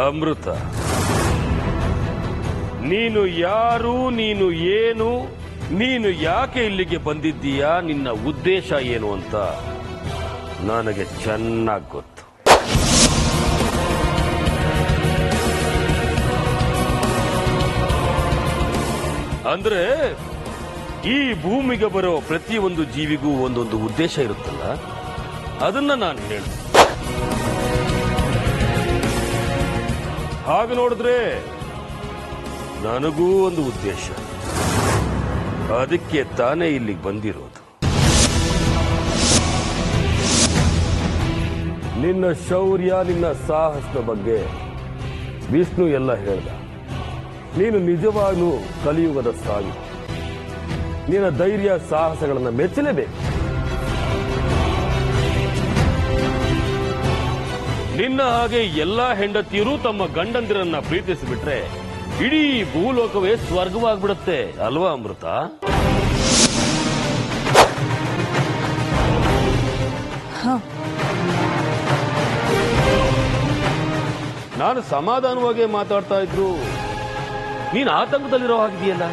ಅಮೃತ, ನೀನು ಯಾರು, ನೀನು ಏನು, ನೀನು ಯಾಕೆ ಇಲ್ಲಿಗೆ ಬಂದಿದ್ದೀಯಾ, ನಿನ್ನ ಉದ್ದೇಶ ಏನು ಅಂತ ನನಗೆ ಚೆನ್ನಾಗಿ ಗೊತ್ತು. ಅಂದ್ರೆ ಈ ಭೂಮಿಗೆ ಬರೋ ಪ್ರತಿಯೊಂದು ಜೀವಿಗೂ ಒಂದೊಂದು ಉದ್ದೇಶ ಇರುತ್ತಲ್ಲ, ಅದನ್ನ ನಾನು ಹೇಳ್ತೀನಿ. ಹಾಗೆ ನೋಡಿದ್ರೆ ನನಗೂ ಒಂದು ಉದ್ದೇಶ, ಅದಕ್ಕೆ ತಾನೇ ಇಲ್ಲಿಗೆ ಬಂದಿರೋದು. ನಿನ್ನ ಶೌರ್ಯ, ನಿನ್ನ ಸಾಹಸದ ಬಗ್ಗೆ ವಿಷ್ಣು ಎಲ್ಲ ಹೇಳ್ದ. ನೀನು ನಿಜವಾಗ್ಲೂ ಕಲಿಯುಗದ ಸಾವಿ. ನಿನ್ನ ಧೈರ್ಯ ಸಾಹಸಗಳನ್ನು ಮೆಚ್ಚಲೇಬೇಕು. ನಿನ್ನ ಹಾಗೆ ಎಲ್ಲಾ ಹೆಂಡತಿಯರು ತಮ್ಮ ಗಂಡಂದಿರನ್ನ ಪ್ರೀತಿಸಿಬಿಟ್ರೆ ಇಡೀ ಭೂಲೋಕವೇ ಸ್ವರ್ಗವಾಗ್ಬಿಡುತ್ತೆ ಅಲ್ವಾ ಅಮೃತ? ನಾನು ಸಮಾಧಾನವಾಗಿ ಮಾತಾಡ್ತಾ ಇದ್ರು ನೀನು ಆತಂಕದಲ್ಲಿರೋ ಹಾಗಿದೆಯಲ್ಲ.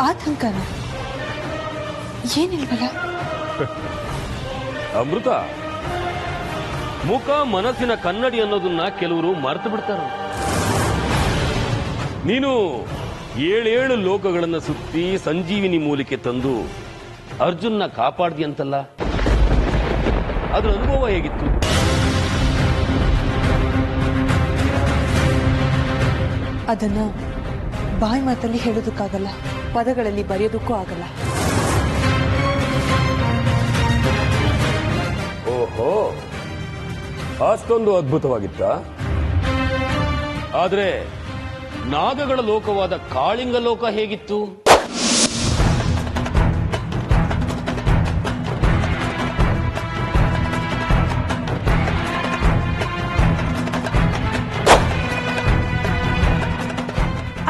ಆತಂಕನ ಏನಿಲ್ವಲ್ಲ ಅಮೃತ? ಮುಖ ಮನಸ್ಸಿನ ಕನ್ನಡಿ ಅನ್ನೋದನ್ನ ಕೆಲವರು ಮರೆತು ಬಿಡ್ತಾರೆ. ನೀನು 7 ಲೋಕಗಳನ್ನ ಸುತ್ತಿ ಸಂಜೀವಿನಿ ಮೂಲಿಕೆ ತಂದು ಅರ್ಜುನ್ನ ಕಾಪಾಡ್ದಿ ಅಂತಲ್ಲ, ಅದ್ರ ಅನುಭವ ಹೇಗಿತ್ತು? ಅದನ್ನ ಬಾಯಿ ಮಾತಲ್ಲಿ ಹೇಳೋದಕ್ಕಾಗಲ್ಲ, ಪದಗಳಲ್ಲಿ ಬರೆಯೋದಕ್ಕೂ ಆಗಲ್ಲ. ಓಹೋ, ಅಷ್ಟೊಂದು ಅದ್ಭುತವಾಗಿತ್ತ? ಆದ್ರೆ ನಾಗಗಳ ಲೋಕವಾದ ಕಾಳಿಂಗ ಲೋಕ ಹೇಗಿತ್ತು?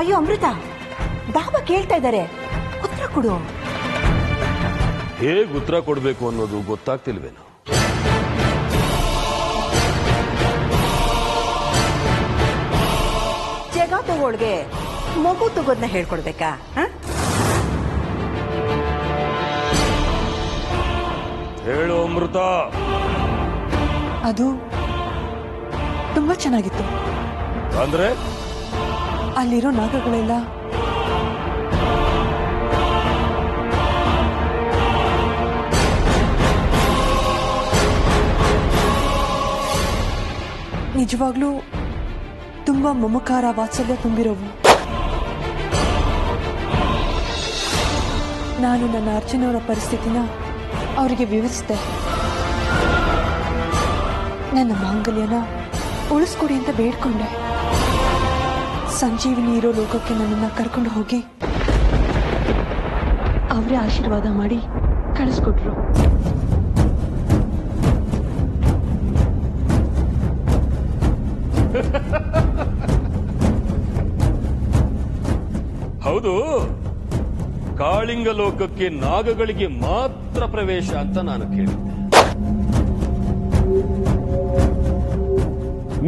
ಅಯ್ಯೋ ಅಮೃತ, ಬಾಬಾ ಕೇಳ್ತಾ ಇದ್ದಾರೆ, ಉತ್ತರ ಕೊಡು. ಹೇಗೆ ಉತ್ತರ ಕೊಡಬೇಕು ಅನ್ನೋದು ಗೊತ್ತಾಗ್ತಿಲ್ವೇನು? ಜಗ ತಗೋಳ್ಗೆ ಮಗು ತಗೋದ್ನ ಹೇಳ್ಕೊಡ್ಬೇಕಾ? ಹೇಳು ಅಮೃತ. ಅದು ತುಂಬಾ ಚೆನ್ನಾಗಿತ್ತು. ಅಂದ್ರೆ ಅಲ್ಲಿರೋ ನಾಗಗಳೆಲ್ಲ ನಿಜವಾಗ್ಲೂ ತುಂಬಾ ಮಮಕಾರ, ವಾತ್ಸಲ್ಯ ತುಂಬಿರೋವು. ನಾನು ನನ್ನ ಅರ್ಜುನವರ ಪರಿಸ್ಥಿತಿನ ಅವರಿಗೆ ವಿವರಿಸಿದೆ. ನನ್ನ ಮಾಂಗಲ್ಯನ ಉಳಿಸ್ಕೊಡಿ ಅಂತ ಬೇಡ್ಕೊಂಡೆ. ಸಂಜೀವಿನಿ ಇರೋ ಲೋಕಕ್ಕೆ ನನ್ನನ್ನ ಕರ್ಕೊಂಡು ಹೋಗಿ ಅವರೇ ಆಶೀರ್ವಾದ ಮಾಡಿ ಕಳಿಸ್ಕೊಟ್ರು. ಹೌದು, ಕಾಳಿಂಗ ಲೋಕಕ್ಕೆ ನಾಗಗಳಿಗೆ ಮಾತ್ರ ಪ್ರವೇಶ ಅಂತ ನಾನು ಕೇಳಿದ್ದೆ.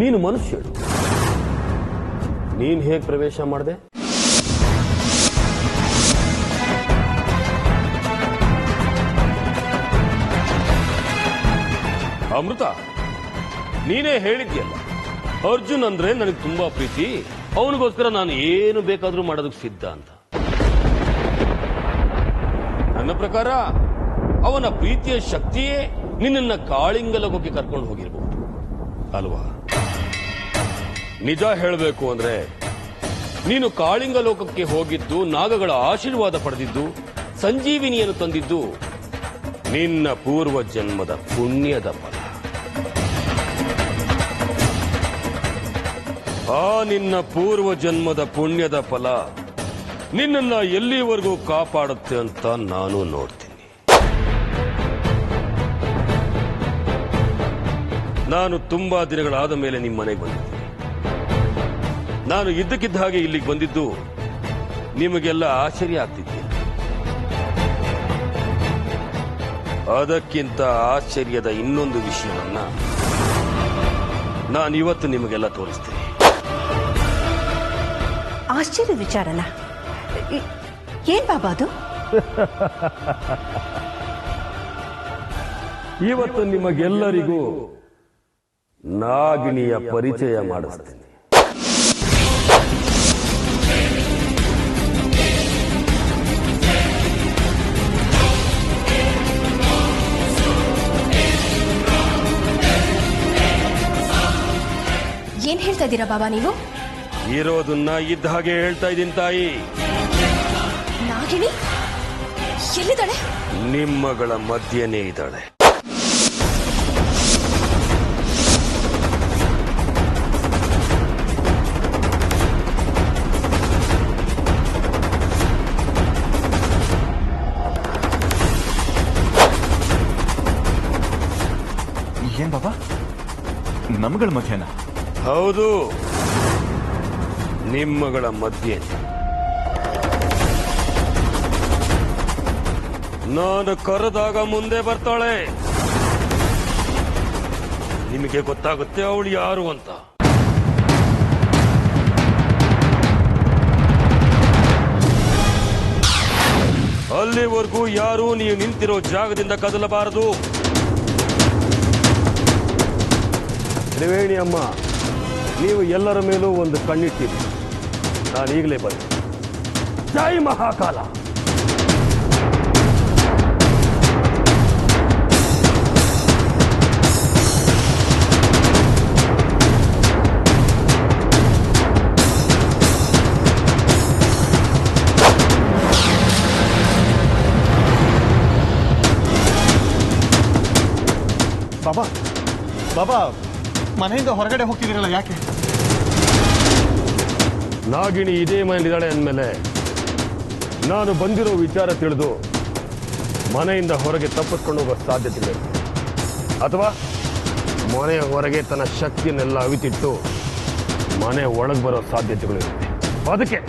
ನೀನು ಮನುಷ್ಯಳು, ನೀನ್ ಹೇಗೆ ಪ್ರವೇಶ ಮಾಡಿದೆ? ಅಮೃತ, ನೀನೇ ಹೇಳಿದ್ಯಲ್ಲ, ಅರ್ಜುನ್ ಅಂದ್ರೆ ನನಗೆ ತುಂಬಾ ಪ್ರೀತಿ, ಅವನಿಗೋಸ್ಕರ ನಾನು ಏನು ಬೇಕಾದ್ರೂ ಮಾಡೋದಕ್ಕೆ ಸಿದ್ಧ ಅಂತ. ನನ್ನ ಪ್ರಕಾರ ಅವನ ಪ್ರೀತಿಯ ಶಕ್ತಿಯೇ ನಿನ್ನನ್ನ ಕಾಳಿಂಗ ಲೋಕಕ್ಕೆ ಕರ್ಕೊಂಡು ಹೋಗಿರಬಹುದು ಅಲ್ವಾ? ನಿಜ ಹೇಳಬೇಕು ಅಂದ್ರೆ ನೀನು ಕಾಳಿಂಗ ಲೋಕಕ್ಕೆ ಹೋಗಿದ್ದು, ನಾಗಗಳ ಆಶೀರ್ವಾದ ಪಡೆದಿದ್ದು, ಸಂಜೀವಿನಿಯನ್ನು ತಂದಿದ್ದು ನಿನ್ನ ಪೂರ್ವ ಜನ್ಮದ ಪುಣ್ಯದ ಫಲ. ಆ ನಿನ್ನ ಪೂರ್ವ ಜನ್ಮದ ಪುಣ್ಯದ ಫಲ ನಿನ್ನನ್ನ ಎಲ್ಲಿವರೆಗೂ ಕಾಪಾಡುತ್ತೆ ಅಂತ ನಾನು ನೋಡ್ತೀನಿ. ನಾನು ತುಂಬಾ ದಿನಗಳಾದ ಮೇಲೆ ನಿಮ್ಮ ಮನೆಗೆ ಬಂದಿದ್ದೀನಿ. ನಾನು ಇದ್ದಕ್ಕಿದ್ದ ಹಾಗೆ ಇಲ್ಲಿಗೆ ಬಂದಿದ್ದು ನಿಮಗೆಲ್ಲ ಆಶ್ಚರ್ಯ ಆಗ್ತಿದ್ದೀಯ. ಅದಕ್ಕಿಂತ ಆಶ್ಚರ್ಯದ ಇನ್ನೊಂದು ವಿಷಯವನ್ನ ನಾನು ಇವತ್ತು ನಿಮಗೆಲ್ಲ ತೋರಿಸ್ತೇನೆ. ಆಶ್ಚರ್ಯ ವಿಚಾರನ ಏನ್ ಬಾಬಾ ಅದು? ಇವತ್ತು ನಿಮಗೆಲ್ಲರಿಗೂ ನಾಗಿಣಿಯ ಪರಿಚಯ ಮಾಡಿಸ್ತೇನೆ. ಏನ್ ಹೇಳ್ತಾ ಇದ್ದೀರಾ ಬಾಬಾ ನೀವು? ಇರೋದನ್ನ ಇದ್ದ ಹಾಗೆ ಹೇಳ್ತಾ ಇದ್ದೀನಿ ತಾಯಿ. ನಾಗಿಣಿ ಎಲ್ಲಿದ್ದಾಳೆ? ನಿಮ್ಮಗಳ ಮಧ್ಯೆನೇ ಇದ್ದಾಳೆ. ಏನ್ ಬಾಬಾ, ನಮ್ಗಳ ಮಧ್ಯನ? ಹೌದು, ನಿಮ್ಮಗಳ ಮಧ್ಯೆ. ನಾನು ಕರೆದಾಗ ಮುಂದೆ ಬರ್ತಾಳೆ. ನಿಮಗೆ ಗೊತ್ತಾಗುತ್ತೆ ಅವಳು ಯಾರು ಅಂತ. ಅಲ್ಲಿವರೆಗೂ ಯಾರೂ ನೀವು ನಿಂತಿರೋ ಜಾಗದಿಂದ ಕದಲಬಾರದು. ತ್ರಿವೇಣಿ ಅಮ್ಮ, ನೀವು ಎಲ್ಲರ ಮೇಲೂ ಒಂದು ಕಣ್ಣಿಟ್ಟಿರಿ. ನಾನು ಈಗಲೇ ಬಂದೆ. ಜೈ ಮಹಾಕಾಲ. ಬಾಬಾ ಬಾಬಾ, ಮನೆಯಿಂದ ಹೊರಗಡೆ ಹೋಗ್ತಿದ್ದೀರಲ್ಲ, ಯಾಕೆ? ನಾಗಿಣಿ ಇದೇ ಮನೆಯಲ್ಲಿದ್ದಾಳೆ ಅಂದಮೇಲೆ ನಾನು ಬಂದಿರೋ ವಿಚಾರ ತಿಳಿದು ಮನೆಯಿಂದ ಹೊರಗೆ ತಪ್ಪಿಸ್ಕೊಂಡು ಹೋಗೋ ಸಾಧ್ಯತೆಗಳಿವೆ. ಅಥವಾ ಮನೆಯ ಹೊರಗೆ ತನ್ನ ಶಕ್ತಿಯನ್ನೆಲ್ಲ ಅವಿತಿಟ್ಟು ಮನೆ ಒಳಗೆ ಬರೋ ಸಾಧ್ಯತೆಗಳಿರುತ್ತೆ. ಅದಕ್ಕೆ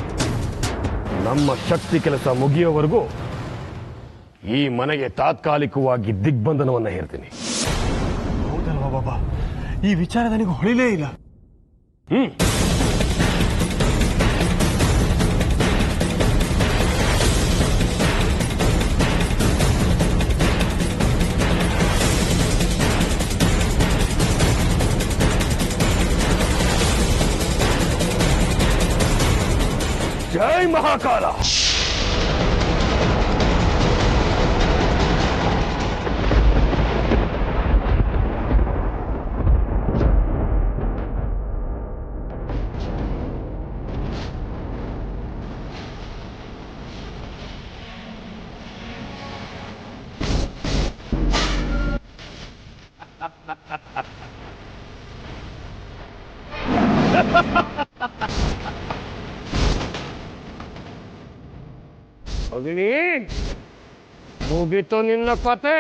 ನಮ್ಮ ಶಕ್ತಿ ಕೆಲಸ ಮುಗಿಯೋವರೆಗೂ ಈ ಮನೆಗೆ ತಾತ್ಕಾಲಿಕವಾಗಿ ದಿಗ್ಬಂಧನವನ್ನು ಹೇರ್ತೀನಿ. ಹೌದಲ್ವಾ ಬಾಬಾ, ಈ ವಿಚಾರ ನನಗೆ ಹೊಳಿಲೇ ಇಲ್ಲ. ಜೈ ಮಹಾಕಾಲ. ಮುಗಿತು ನಿನ್ನ ಕತೆ.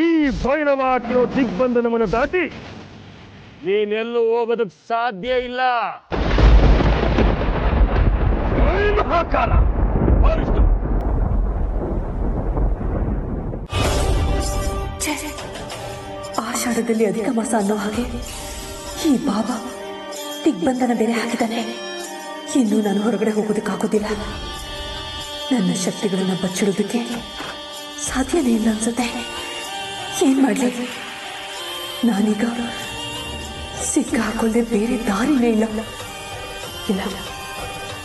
ಈ ಭೈರವ ಹಾಕಿರೋ ದಿಗ್ಬಂಧನವನ್ನು ದಾಟಿ ನೀನೆಲ್ಲೂ ಹೋಗೋದಕ್ಕೆ ಸಾಧ್ಯ ಇಲ್ಲ. ಜೈ ಮಹಾಕಾಲ. ಆಷಾಢದಲ್ಲಿ ಅಧಿಕ ಮಾಸ ಅನ್ನೋ ಹಾಗೆ ಈ ಬಾಬಾ ದಿಗ್ಬಂಧನ ಬೇರೆ ಹಾಕಿದ್ದಾನೆ. ಇನ್ನು ನಾನು ಹೊರಗಡೆ ಹೋಗೋದಕ್ಕಾಗೋದಿಲ್ಲ. ನನ್ನ ಶಕ್ತಿಗಳನ್ನ ಬಚ್ಚಿಡೋದಕ್ಕೆ ಸಾಧ್ಯನೇ ಇಲ್ಲ ಅನ್ಸುತ್ತೆ. ಏನ್ ಮಾಡ್ಲಿ? ನಾನೀಗ ಸಿಕ್ಕ ಹಾಕೊಳ್ಳದೆ ಬೇರೆ ದಾರಿನೇ ಇಲ್ಲ. ಇಲ್ಲ,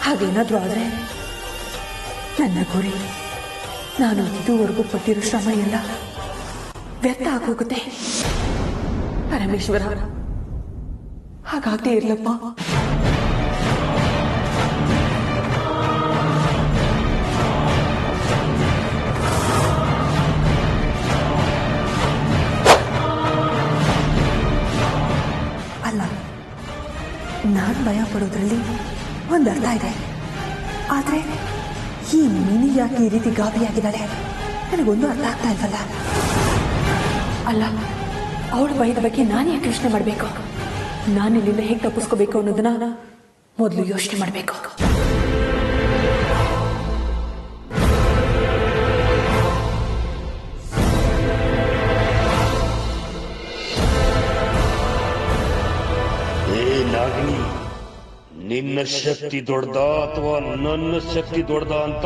ಹಾಗೇನಾದ್ರೂ ಆದ್ರೆ ನನ್ನ ಗುರಿ, ನಾನು ಇದುವರೆಗೂ ಪಟ್ಟಿರೋ ಶ್ರಮ ಎಲ್ಲ ವ್ಯರ್ಥ ಆಗೋಗುತ್ತೆ. ಪರಮೇಶ್ವರ, ಹಾಗಾಗದೇ ಇರ್ಲಪ್ಪ. ಭಯ ಪಡೋದ್ರಲ್ಲಿ ಒಂದು ಅರ್ಥ ಇದೆ. ಆದ್ರೆ ಈ ಮಿನಿ ಯಾಕೆ ಈ ರೀತಿ ಗಾಬರಿಯಾಗಿದ್ದಾಳೆ ನನಗೊಂದು ಅರ್ಥ ಆಗ್ತಾ ಇಲ್ವಲ್ಲ. ಅಲ್ಲ, ಅವಳ ಭಯದ ಬಗ್ಗೆ ನಾನು ಯಾಕೆ ಯೋಚನೆ ಮಾಡಬೇಕು? ನಾನು ಇಲ್ಲಿಂದ ಹೇಗೆ ತಪ್ಪಿಸ್ಕೋಬೇಕು ಅನ್ನೋದನ್ನ ಮೊದಲು ಯೋಚನೆ ಮಾಡಬೇಕು. ಏ ನಾಗಿನಿ, ನಿನ್ನ ಶಕ್ತಿ ದೊಡ್ಡದ ಅಥವಾ ನನ್ನ ಶಕ್ತಿ ದೊಡ್ಡದ ಅಂತ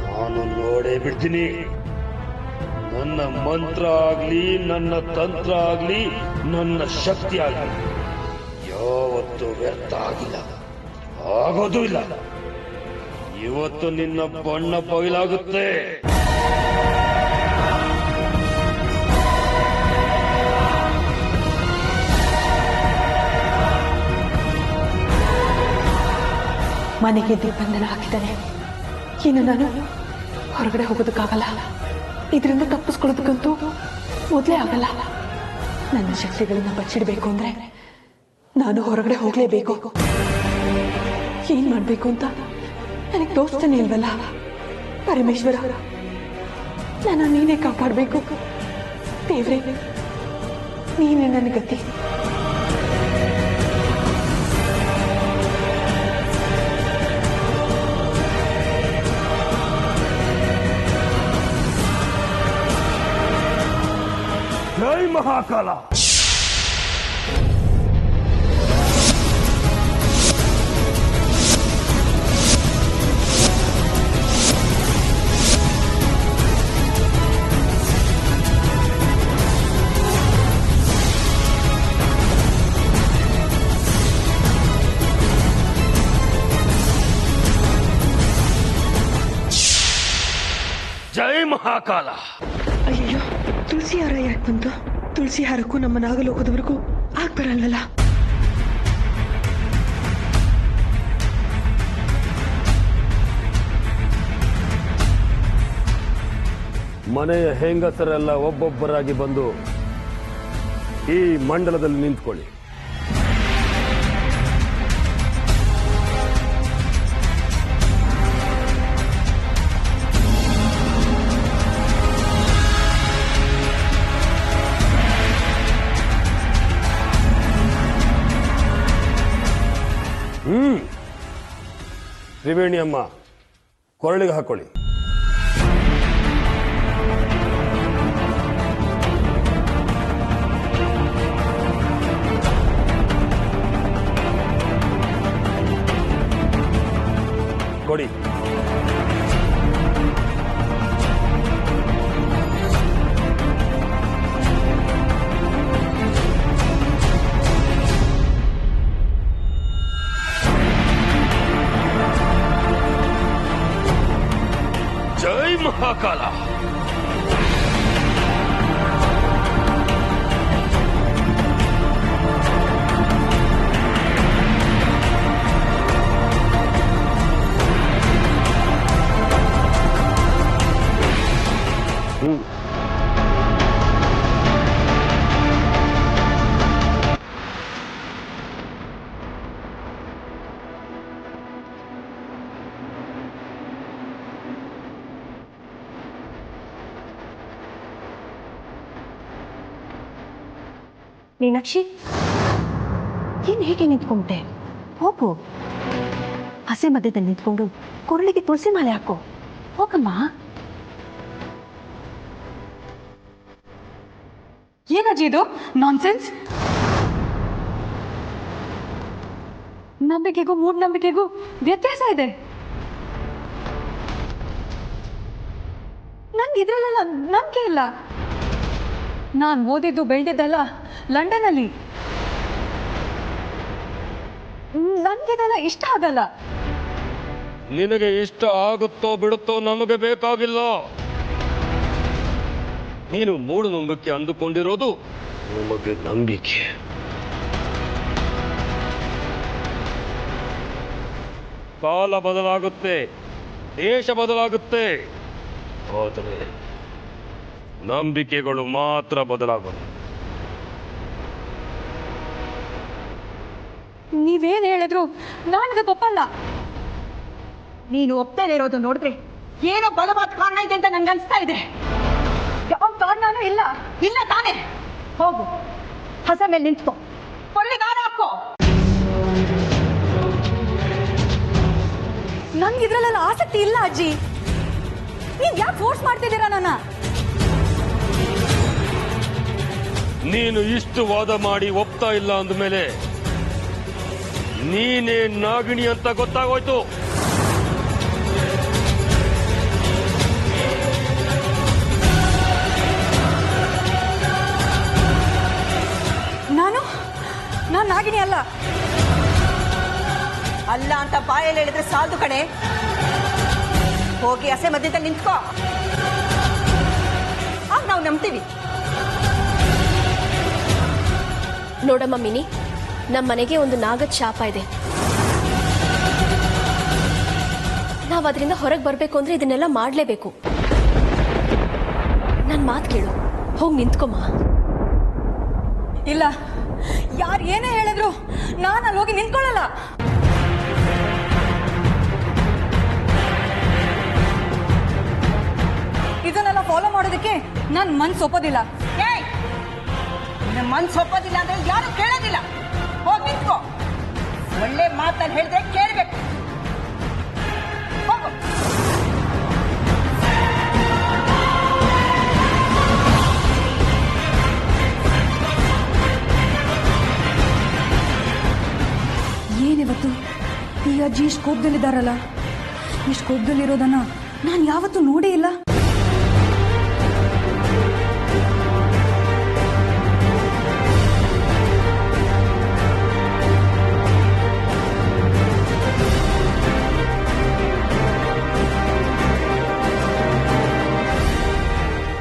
ನಾನು ನೋಡೇ ಬಿಡ್ತೀನಿ. ನನ್ನ ಮಂತ್ರ ಆಗ್ಲಿ, ನನ್ನ ತಂತ್ರ ಆಗ್ಲಿ, ನನ್ನ ಶಕ್ತಿ ಆಗ್ಲಿ ಯಾವತ್ತೂ ವ್ಯರ್ಥ ಆಗಿಲ್ಲ, ಆಗೋದೂ ಇಲ್ಲ. ಇವತ್ತು ನಿನ್ನ ಬಣ್ಣ ಬಯಲಾಗುತ್ತೆ. ಮನೆಗೆ ದಿಗ್ಬಂಧನ ಹಾಕಿದ್ದಾನೆ. ಇನ್ನು ನಾನು ಹೊರಗಡೆ ಹೋಗೋದಕ್ಕಾಗಲ್ಲ. ಇದರಿಂದ ತಪ್ಪಿಸ್ಕೊಳ್ಳೋದಕ್ಕಂತೂ ಮೊದಲೇ ಆಗಲ್ಲ. ನನ್ನ ಶಕ್ತಿಗಳನ್ನ ಬಚ್ಚಿಡಬೇಕು ಅಂದ್ರೆ ನಾನು ಹೊರಗಡೆ ಹೋಗ್ಲೇಬೇಕು. ಏನ್ ಮಾಡ್ಬೇಕು ಅಂತ ನನಗೆ ತೋರಿಸ್ತಾನೆ ಇಲ್ವಲ್ಲ. ಪರಮೇಶ್ವರ, ನನ್ನ ನೀನೇ ಕಾಪಾಡಬೇಕು. ದೇವ್ರೆ, ನೀನೇ ನನ್ನ ಗತಿ. ಜೈ ಮಹಾಕಾಲ. ಜೈ ಮಹಾಕಾಲ. ಅಯ್ಯೋ, ತುಳಸಿ ಹಾರ ಯಾಕೆ ಬಂತು? ತುಳಸಿ ಹಾರಕ್ಕೂ ನಮ್ಮ ನಾಗಲೋಕದವರೆಗೂ ಆಗ್ಬರಲ್ಲ. ಮನೆಯ ಹೆಂಗಸರೆಲ್ಲ ಒಬ್ಬೊಬ್ಬರಾಗಿ ಬಂದು ಈ ಮಂಡಲದಲ್ಲಿ ನಿಂತ್ಕೊಳ್ಳಿ. ತ್ರಿವೇಣಿ ಅಮ್ಮ, ಕೊರಳಿಗೆ ಹಾಕೊಳ್ಳಿ. ಕೊಡಿ. ಜೈ ಮಹಾಕಾಲ. ಮೀನಾಕ್ಷಿ, ಏನ್ ಹೇಗೆ ನಿಂತ್ಕೊಂಡೆ? ಹೋಗು. ಹಸೆ ಮಧ್ಯದಲ್ಲಿ ನಿಂತ್ಕೊಂಡು ಕೊರಳಿಗೆ ತುಳಸಿ ಮಾಲೆ ಹಾಕೋ. ಹೋಗಮ್ಮ. ಏನಜ್ಜಿ ಇದು ನಾನ್ಸೆನ್ಸ್? ನಂಬಿಕೆಗೂ ಮೂಢನಂಬಿಕೆಗೂ ವ್ಯತ್ಯಾಸ ಇದೆ. ನಂಗೆ ಇದ್ರಲ್ಲೆಲ್ಲ ನಂಬಿಕೆ ಇಲ್ಲ. ನಾನು ಓದಿದ್ದು ಬೆಳೆದಿದ್ದಲ್ಲ ಲಂಡನ್ನಲ್ಲಿ. ನನಗಿದೆಲ್ಲ ಇಷ್ಟ ಆಗಲ್ಲ. ನಿನಗೆ ಇಷ್ಟ ಆಗುತ್ತೋ ಬಿಡುತ್ತೋ ನಮಗೆ ಬೇಕಾಗಿಲ್ಲ. ನೀನು ಮೂಢನಂಬಿಕೆ ಅಂದುಕೊಂಡಿರೋದು ನಮಗೆ ನಂಬಿಕೆ. ಕಾಲ ಬದಲಾಗುತ್ತೆ, ದೇಶ ಬದಲಾಗುತ್ತೆ, ಆದರೆ ನಂಬಿಕೆಗಳು ಮಾತ್ರ ಬದಲಾಗಲ್ಲ. ನೀವೇನು ಹೇಳಿದ್ರು ನಾನು ಒಪ್ಪಲ್ಲ. ನೀನು ಒಪ್ಪದೇ ಇರೋದು ನೋಡಿದ್ರೆ ಏನೋ ಬಲವಾದ ಕಾರಣ ಇದೆ ಅಂತ ನಂಗೆ ಅನ್ಸ್ತಾ ಇದೆ. ಯಾವ ಕಾರಣನೂ ಇಲ್ಲ. ಇಲ್ಲ ತಾನೇ? ಹೋಗು, ಹಸ ಮೇಲೆ ನಿಂತ್ಕೋ, ಕೊಳ್ಳಿಗೆ ದಾರ ಹಾಕೋ. ನಂಗೆ ಇದ್ರಲ್ಲೆಲ್ಲ ಆಸಕ್ತಿ ಇಲ್ಲ ಅಜ್ಜಿ. ನೀವ್ ಯಾಕೆ ಫೋರ್ಸ್ ಮಾಡ್ತಿದ್ದೀರಾ ನನ್ನ? ನೀನು ಇಷ್ಟು ವಾದ ಮಾಡಿ ಒಪ್ತಾ ಇಲ್ಲ ಅಂದಮೇಲೆ ನೀನೇ ನಾಗಿಣಿ ಅಂತ ಗೊತ್ತಾಗೋಯ್ತು. ನಾನು ನಾಗಿಣಿ ಅಲ್ಲ. ಅಲ್ಲ ಅಂತ ಬಾಯಲ್ಲಿ ಹೇಳಿದ್ರೆ ಸಾಲದು ಕಣೆ. ಹೋಗಿ ಹಸೆ ಮಧ್ಯದಲ್ಲಿ ನಿಂತ್ಕೋ, ಆಗ ನಾವು ನಂಬ್ತೀವಿ. ನೋಡಮ್ಮ ಮಿನಿ, ನಮ್ಮ ಮನೆಗೆ ಒಂದು ನಾಗದ ಶಾಪ ಇದೆ. ನಾವು ಅದರಿಂದ ಹೊರಗೆ ಬರಬೇಕು ಅಂದ್ರೆ ಇದನ್ನೆಲ್ಲ ಮಾಡಲೇಬೇಕು. ನನ್ನ ಮಾತು ಕೇಳು, ಹೋಗಿ ನಿಂತ್ಕೊಮ್ಮ. ಇಲ್ಲ, ಯಾರು ಏನೇ ಹೇಳಿದ್ರು ನಾನು ಅಲ್ಲಿ ಹೋಗಿ ನಿಂತ್ಕೊಳ್ಳಲ್ಲ. ಇದನ್ನೆಲ್ಲ ಫಾಲೋ ಮಾಡೋದಕ್ಕೆ ನನ್ನ ಮನ್ಸು ಒಪ್ಪೋದಿಲ್ಲ. ಮನ್ಸು ಒಪ್ಪೋದಿಲ್ಲ ಅಂದ್ರೆ ಯಾರು ಕೇಳೋದಿಲ್ಲ. ಹೋಗಿ ನಿಂತ್ಕೋ. ಒಳ್ಳೆ ಮಾತಲ್ಲಿ ಹೇಳಿದ್ರೆ ಕೇಳಬೇಕು. ಹೋಗು. ಏನಿವತ್ತು ಈ ಅಜ್ಜಿ ಇಷ್ಟು ಕೋಪದಲ್ಲಿದ್ದಾರಲ್ಲ, ಇಷ್ಟು ಕೋಪದಲ್ಲಿರೋದನ್ನ ನಾನು ಯಾವತ್ತೂ ನೋಡೇ ಇಲ್ಲ.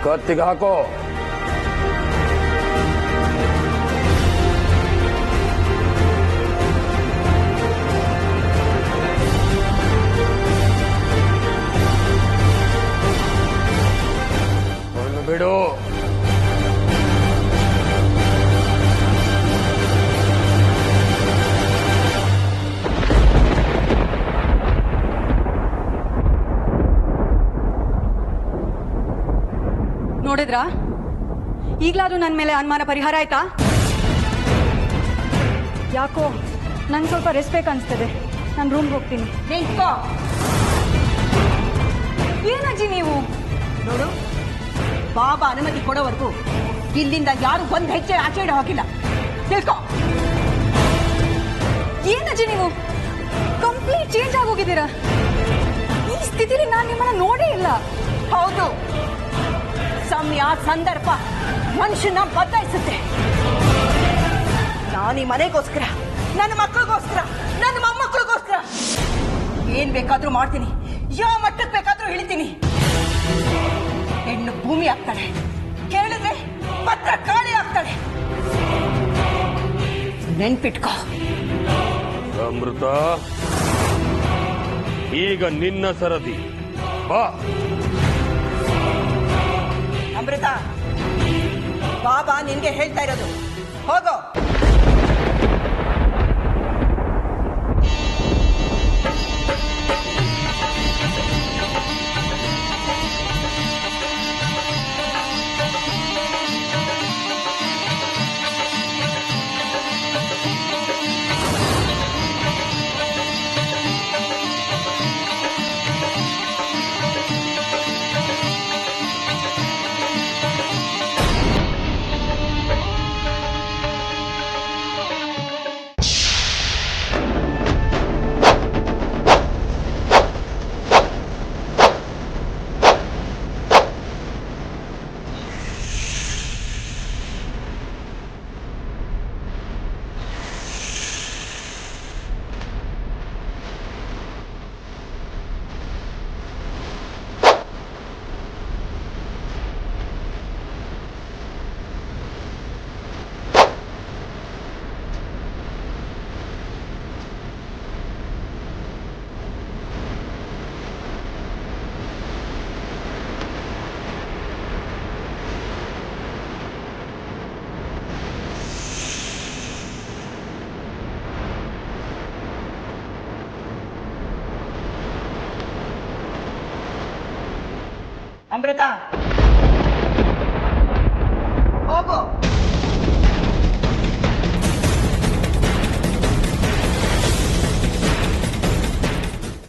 ಕತ್ತಿಗೆ ಹಾಕೋ. ಬಿಡು. ನೋಡಿದ್ರಾ, ಈಗ್ಲಾದ್ರೂ ನನ್ನ ಮೇಲೆ ಅನುಮಾನ ಪರಿಹಾರ ಆಯ್ತಾ? ಯಾಕೋ ನಂಗೆ ಸ್ವಲ್ಪ ರೆಸ್ಟ್ ಬೇಕನ್ಸ್ತದೆ. ನಾನು ರೂಮ್ಗೆ ಹೋಗ್ತೀನಿ. ನಿಂತ್ಕೋ. ಏನಜ್ಜಿ ನೀವು? ನೋಡು, ಬಾಬಾ ಅನುಮತಿ ಕೊಡೋವರೆಗೂ ಇಲ್ಲಿಂದ ಯಾರು ಒಂದ್ ಹೆಜ್ಜೆ ಆಚೆ ಇಡೋ ಹಾಕಿಲ್ಲ. ತಿಳ್ಕೊ. ಏನಜ್ಜಿ ನೀವು ಕಂಪ್ಲೀಟ್ ಚೇಂಜ್ ಆಗೋಗಿದ್ದೀರಾ. ಈ ಸ್ಥಿತಿಲಿ ನಾನು ನಿಮ್ಮನ್ನ ನೋಡೇ ಇಲ್ಲ. ಹೌದು, ಸಮಯ ಸಂದರ್ಭ ಮನುಷ್ಯನ ಬದಲಾಯಿಸುತ್ತೆ. ನಾನು ಈ ಮನೆಗೋಸ್ಕರ, ನನ್ನ ಮಕ್ಕಳಿಗೋಸ್ಕರ, ನನ್ನ ಮೊಮ್ಮಕ್ಕಳಿಗೋಸ್ಕರ ಏನ್ ಬೇಕಾದ್ರೂ ಮಾಡ್ತೀನಿ. ಯಾವ ಮಟ್ಟಕ್ಕೆ ಬೇಕಾದ್ರೂ ಇಳಿತೀನಿ. ಹೆಣ್ಣು ಭೂಮಿ ಆಗ್ತಾಳೆ, ಕೇಳಿದ್ರೆ ಪತ್ರ ಕಾಳಿ ಆಗ್ತಾಳೆ. ನೆನ್ಪಿಟ್ಕೋ. ಅಮೃತ, ಈಗ ನಿನ್ನ ಸರದಿ. ಬಾ. ಅಮೃತ, ಬಾಬಾ ನಿನ್ಗೆ ಹೇಳ್ತಾ ಇರೋದು, ಹೋಗೋ. ಅಮೃತ ಹೋಗು